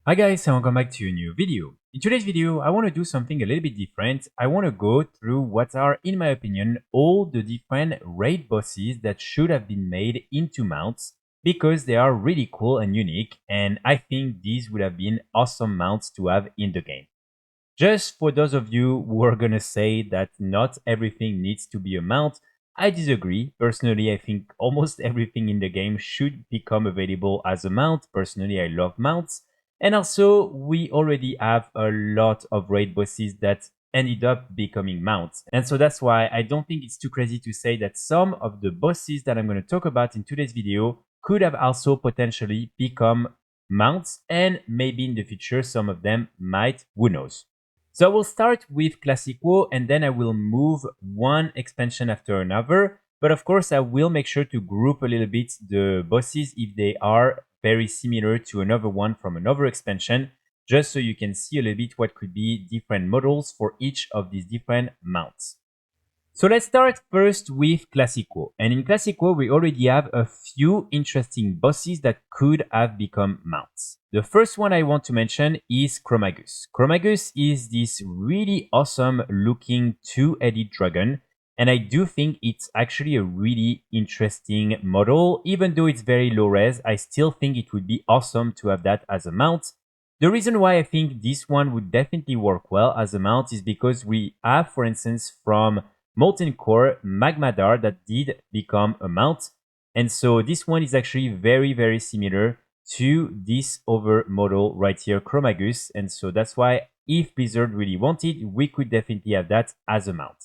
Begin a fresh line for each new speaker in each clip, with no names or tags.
Hi guys and welcome back to a new video. In today's video, I want to do something a little bit different. I want to go through what are, in my opinion, all the different raid bosses that should have been made into mounts because they are really cool and unique, and I think these would have been awesome mounts to have in the game. Just for those of you who are gonna say that not everything needs to be a mount, I disagree. Personally, I think almost everything in the game should become available as a mount. Personally, I love mounts. And also, we already have a lot of raid bosses that ended up becoming mounts. And so that's why I don't think it's too crazy to say that some of the bosses that I'm going to talk about in today's video could have also potentially become mounts, and maybe in the future some of them might, who knows. So I will start with Classic WoW and then I will move one expansion after another. But of course, I will make sure to group a little bit the bosses if they are very similar to another one from another expansion, just so you can see a little bit what could be different models for each of these different mounts. So let's start first with Classic WoW. And in Classic WoW, we already have a few interesting bosses that could have become mounts. The first one I want to mention is Chromagus. Chromagus is this really awesome looking two-headed dragon. And I do think it's actually a really interesting model. Even though it's very low res, I still think it would be awesome to have that as a mount. The reason why I think this one would definitely work well as a mount is because we have, for instance, from Molten Core, Magmadar that did become a mount. And so this one is actually very similar to this other model right here, Chromagus. And so that's why if Blizzard really wanted, we could definitely have that as a mount.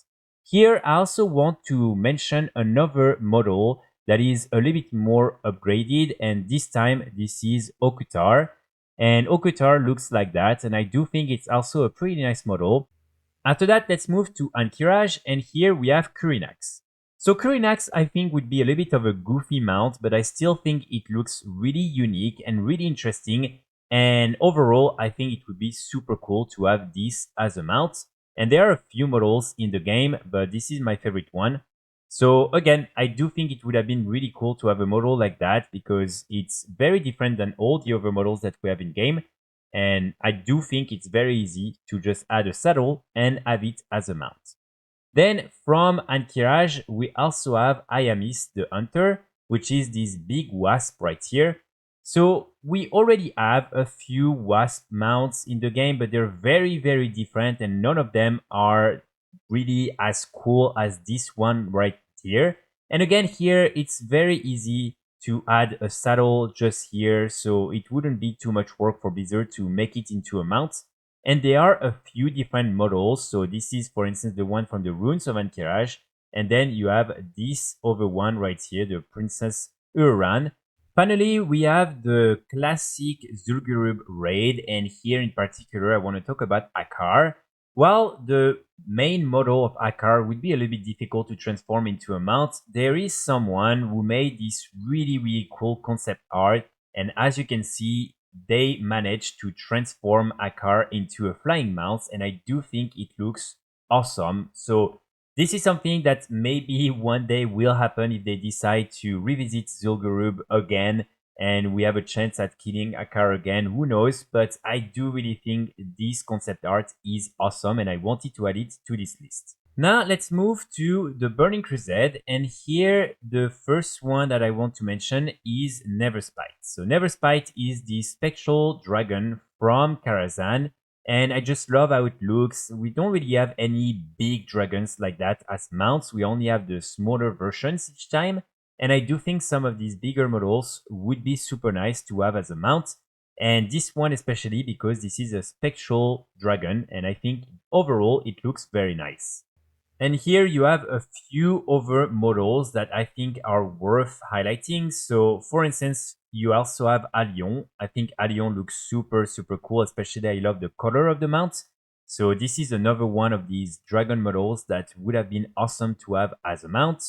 Here, I also want to mention another model that is a little bit more upgraded. And this time, this is Okutar. And Okutar looks like that. And I do think it's also a pretty nice model. After that, let's move to Ankiraj, and here we have Kurinax. So Kurinax, I think, would be a little bit of a goofy mount, but I still think it looks really unique and really interesting. And overall, I think it would be super cool to have this as a mount. And there are a few models in the game, but this is my favorite one. So again, I do think it would have been really cool to have a model like that because it's very different than all the other models that we have in game. And I do think it's very easy to just add a saddle and have it as a mount. Then from Ankiraj, we also have Ayamis the Hunter, which is this big wasp right here. So we already have a few wasp mounts in the game, but they're very different and none of them are really as cool as this one right here. And again, here it's very easy to add a saddle just here, so it wouldn't be too much work for Blizzard to make it into a mount. And there are a few different models, so this is for instance the one from the Runes of Ankiraj, and then you have this other one right here, the Princess Uran. Finally, we have the classic Zul'Gurub raid, and here in particular I want to talk about Akar. While the main model of Akar would be a little bit difficult to transform into a mount, there is someone who made this really cool concept art, and as you can see, they managed to transform Akar into a flying mount, and I do think it looks awesome. So this is something that maybe one day will happen if they decide to revisit Zul'Gurub again and we have a chance at killing Akar again, who knows, but I do really think this concept art is awesome and I wanted to add it to this list. Now let's move to the Burning Crusade, and here the first one that I want to mention is Neverspite. So Neverspite is the spectral dragon from Karazhan, and I just love how it looks. We don't really have any big dragons like that as mounts, we only have the smaller versions each time. And I do think some of these bigger models would be super nice to have as a mount. And this one especially because this is a spectral dragon and I think overall it looks very nice. And here you have a few other models that I think are worth highlighting. So for instance, you also have Allion. I think Allion looks super cool, especially I love the color of the mount. So this is another one of these dragon models that would have been awesome to have as a mount.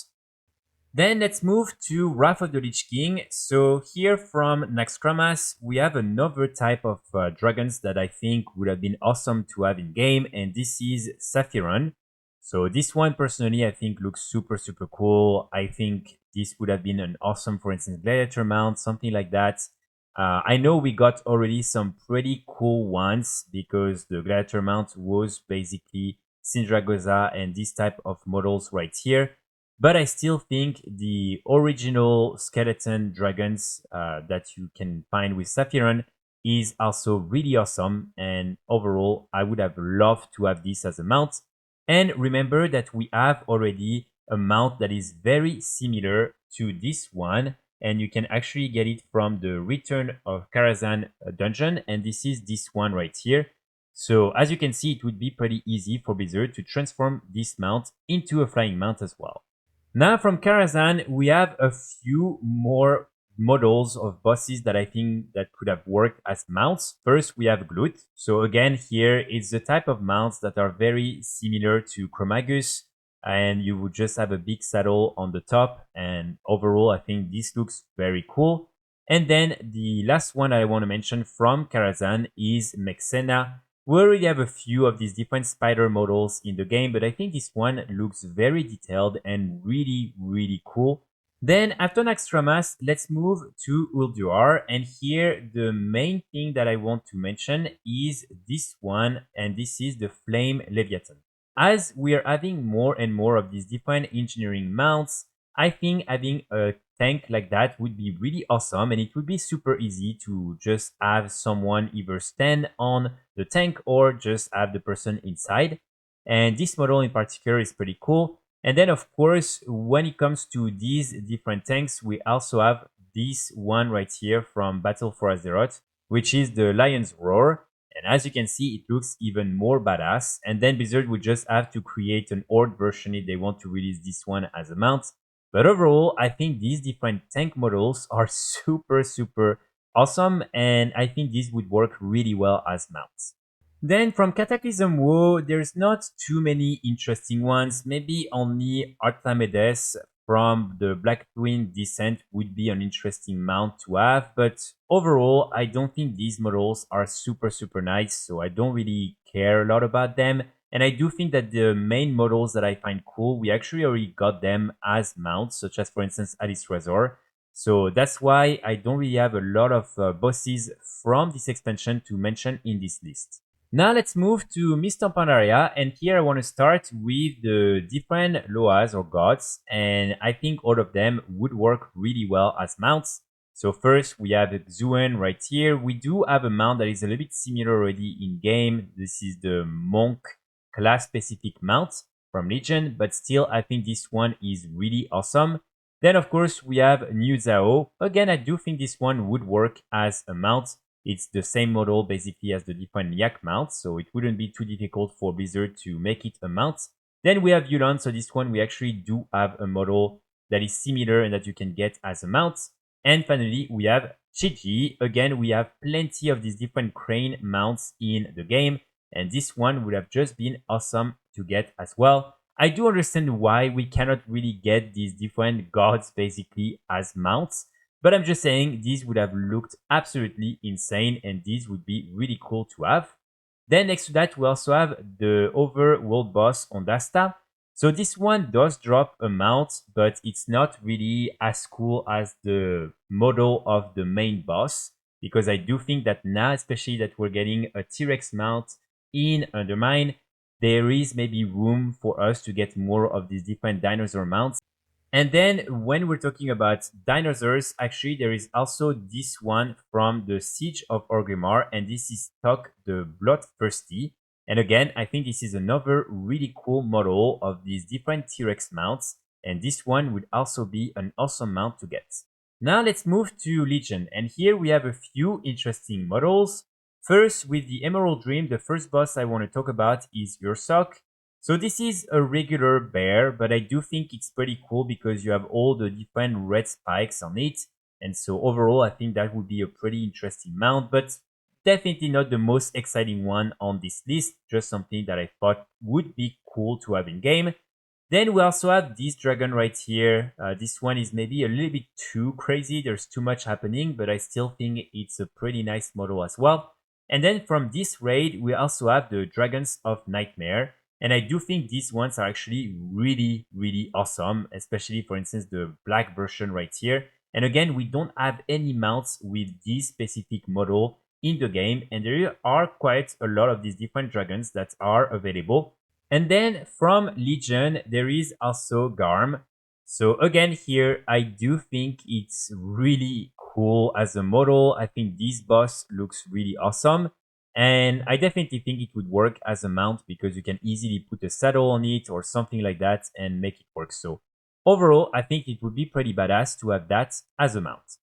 Then let's move to Wrath of the Lich King. So here from Naxxramas, we have another type of dragons that I think would have been awesome to have in game, and this is Saphiron. So this one personally I think looks super cool. I think this would have been an awesome, for instance, gladiator mount, something like that. I know we got already some pretty cool ones because the Gladiator mount was basically Sindragosa and this type of models right here. But I still think the original skeleton dragons that you can find with Saphiron is also really awesome. And overall, I would have loved to have this as a mount. And remember that we have already a mount that is very similar to this one, and you can actually get it from the Return of Karazhan dungeon, and this one right here. So as you can see, it would be pretty easy for Blizzard to transform this mount into a flying mount as well. Now from Karazhan, we have a few more models of bosses that I think that could have worked as mounts. First, we have Glut. So again, here it's the type of mounts that are very similar to Chromagus, and you would just have a big saddle on the top. And overall, I think this looks very cool. And then the last one I want to mention from Karazhan is Mexena. We already have a few of these different spider models in the game, but I think this one looks very detailed and really cool. Then after Naxxramas, let's move to Ulduar, and here the main thing that I want to mention is this one, and this is the Flame Leviathan. As we are having more and more of these different engineering mounts, I think having a tank like that would be really awesome, and it would be super easy to just have someone either stand on the tank or just have the person inside. And this model in particular is pretty cool. And then of course, when it comes to these different tanks, we also have this one right here from Battle for Azeroth, which is the Lion's Roar. And as you can see, it looks even more badass. And then Blizzard would just have to create an Horde version if they want to release this one as a mount. But overall, I think these different tank models are super awesome, and I think these would work really well as mounts. Then from Cataclysm WoW, there's not too many interesting ones. Maybe only Arthamedes from the Black Twin Descent would be an interesting mount to have. But overall, I don't think these models are super nice, so I don't really care a lot about them. And I do think that the main models that I find cool, we actually already got them as mounts, such as, for instance, Alice Razor. So that's why I don't really have a lot of bosses from this expansion to mention in this list. Now let's move to Mist of Pandaria, and here I want to start with the different Loas or gods, and I think all of them would work really well as mounts. So first we have Xuen right here. We do have a mount that is a little bit similar already in game. This is the Monk class specific mount from Legion, but still I think this one is really awesome. Then of course we have New Zhao. Again, I do think this one would work as a mount. It's the same model basically as the different Yak mounts, so it wouldn't be too difficult for Blizzard to make it a mount. Then we have Yulan, so this one we actually do have a model that is similar and that you can get as a mount. And finally we have Chiji. Again, we have plenty of these different crane mounts in the game, and this one would have just been awesome to get as well. I do understand why we cannot really get these different gods basically as mounts, but I'm just saying these would have looked absolutely insane, and these would be really cool to have. Then next to that, we also have the overworld boss Ondasta. So this one does drop a mount, but it's not really as cool as the model of the main boss, because I do think that now, especially that we're getting a T-Rex mount in Undermine, there is maybe room for us to get more of these different dinosaur mounts. And then when we're talking about dinosaurs, actually there is also this one from the Siege of Orgrimmar, and this is Tok the Bloodthirsty. And again, I think this is another really cool model of these different T-Rex mounts, and this one would also be an awesome mount to get. Now let's move to Legion, and here we have a few interesting models. First, with the Emerald Dream, the first boss I want to talk about is Ursok. So this is a regular bear, but I do think it's pretty cool because you have all the different red spikes on it. And so overall, I think that would be a pretty interesting mount, but definitely not the most exciting one on this list. Just something that I thought would be cool to have in game. Then we also have this dragon right here. This one is maybe a little bit too crazy. There's too much happening, but I still think it's a pretty nice model as well. And then from this raid, we also have the Dragons of Nightmare. And I do think these ones are actually really awesome, especially for instance the black version right here. And again, we don't have any mounts with this specific model in the game, and there are quite a lot of these different dragons that are available. And then from Legion, there is also Garm. So again, here, I do think it's really cool as a model. I think this boss looks really awesome. And I definitely think it would work as a mount because you can easily put a saddle on it or something like that and make it work. So overall, I think it would be pretty badass to have that as a mount.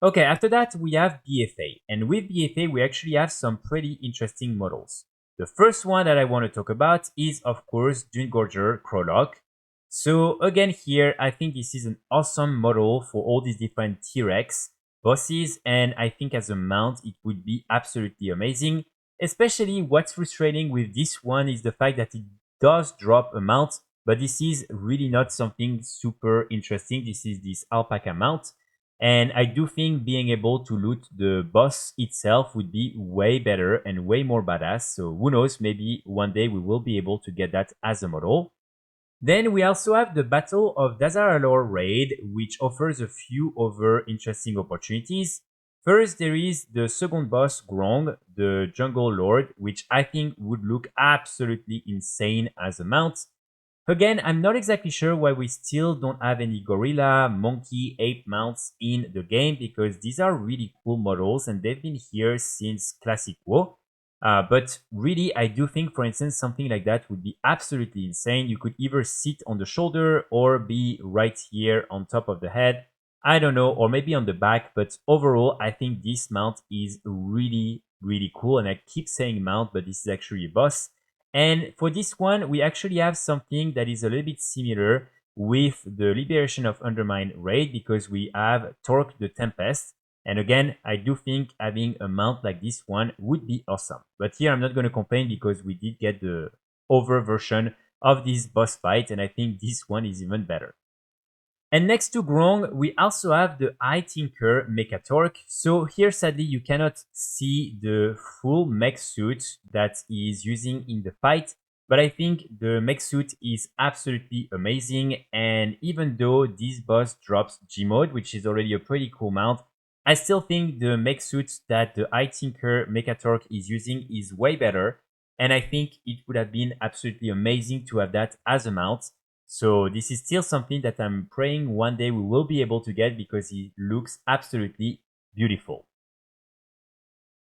Okay, after that, we have BFA. And with BFA, we actually have some pretty interesting models. The first one that I want to talk about is, of course, Dungorger Krolok. So again, here, I think this is an awesome model for all these different T-Rex bosses. And I think as a mount, it would be absolutely amazing. Especially what's frustrating with this one is the fact that it does drop a mount, but this is really not something super interesting. This is this alpaca mount. And I do think being able to loot the boss itself would be way better and way more badass. So who knows, maybe one day we will be able to get that as a model. Then we also have the Battle of Dazaralor raid, which offers a few other interesting opportunities. First, there is the second boss, Grong, the Jungle Lord, which I think would look absolutely insane as a mount. Again, I'm not exactly sure why we still don't have any gorilla, monkey, ape mounts in the game because these are really cool models and they've been here since Classic WoW. But really, I do think, for instance, something like that would be absolutely insane. You could either sit on the shoulder or be right here on top of the head. I don't know, or maybe on the back, but overall, I think this mount is really, really cool. And I keep saying mount, but this is actually a boss. And for this one, we actually have something that is a little bit similar with the Liberation of Undermine raid because we have Torque the Tempest. And again, I do think having a mount like this one would be awesome. But here I'm not going to complain because we did get the over version of this boss fight and I think this one is even better. And next to Grong, we also have the Eye Tinker Mechatorque. So here, sadly, you cannot see the full mech suit that he is using in the fight. But I think the mech suit is absolutely amazing. And even though this boss drops Gmod, which is already a pretty cool mount, I still think the mech suit that the Eye Tinker Mechatorque is using is way better. And I think it would have been absolutely amazing to have that as a mount. So this is still something that I'm praying one day we will be able to get because it looks absolutely beautiful.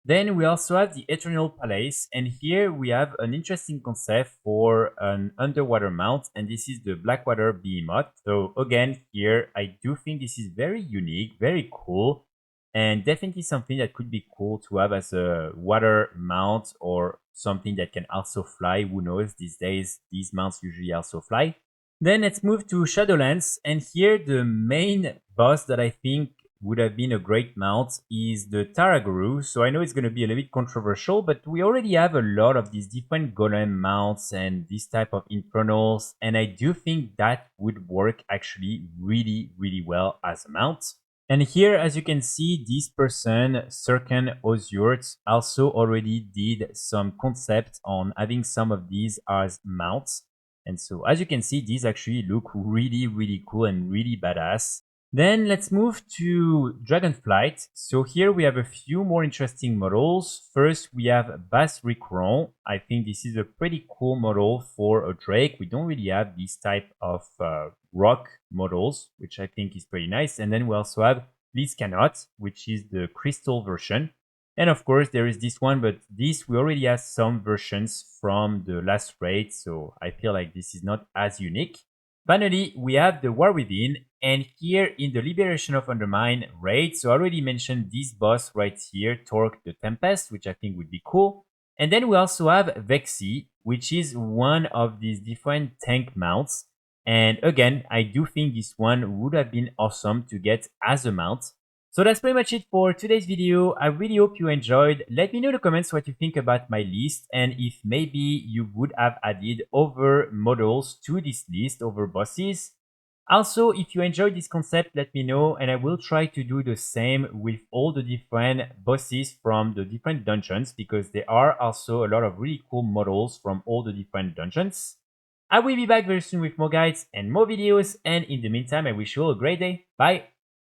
Then we also have the Eternal Palace, and here we have an interesting concept for an underwater mount, and this is the Blackwater Behemoth. So again, here I do think this is very unique, very cool, and definitely something that could be cool to have as a water mount or something that can also fly. Who knows, these days these mounts usually also fly. Then let's move to Shadowlands, and here the main boss that I think would have been a great mount is the Taraguru. So I know it's going to be a little bit controversial, but we already have a lot of these different golem mounts and this type of infernals, and I do think that would work actually really, really well as a mount. And here, as you can see, this person, Serkan Ozyurt, also already did some concept on having some of these as mounts. And so as you can see, these actually look really, really cool and really badass. Then let's move to Dragonflight. So here we have a few more interesting models. First, we have Basricron. I think this is a pretty cool model for a Drake. We don't really have this type of rock models, which I think is pretty nice. And then we also have Blitzcannot, which is the crystal version. And of course, there is this one, but this we already have some versions from the last raid, so I feel like this is not as unique. Finally, we have the War Within, and here in the Liberation of Undermine raid, so I already mentioned this boss right here, Torque the Tempest, which I think would be cool. And then we also have Vexi, which is one of these different tank mounts. And again, I do think this one would have been awesome to get as a mount. So that's pretty much it for today's video. I really hope you enjoyed. Let me know in the comments what you think about my list and if maybe you would have added other models to this list, over bosses. Also, if you enjoyed this concept, let me know and I will try to do the same with all the different bosses from the different dungeons because there are also a lot of really cool models from all the different dungeons. I will be back very soon with more guides and more videos, and in the meantime I wish you all a great day. Bye!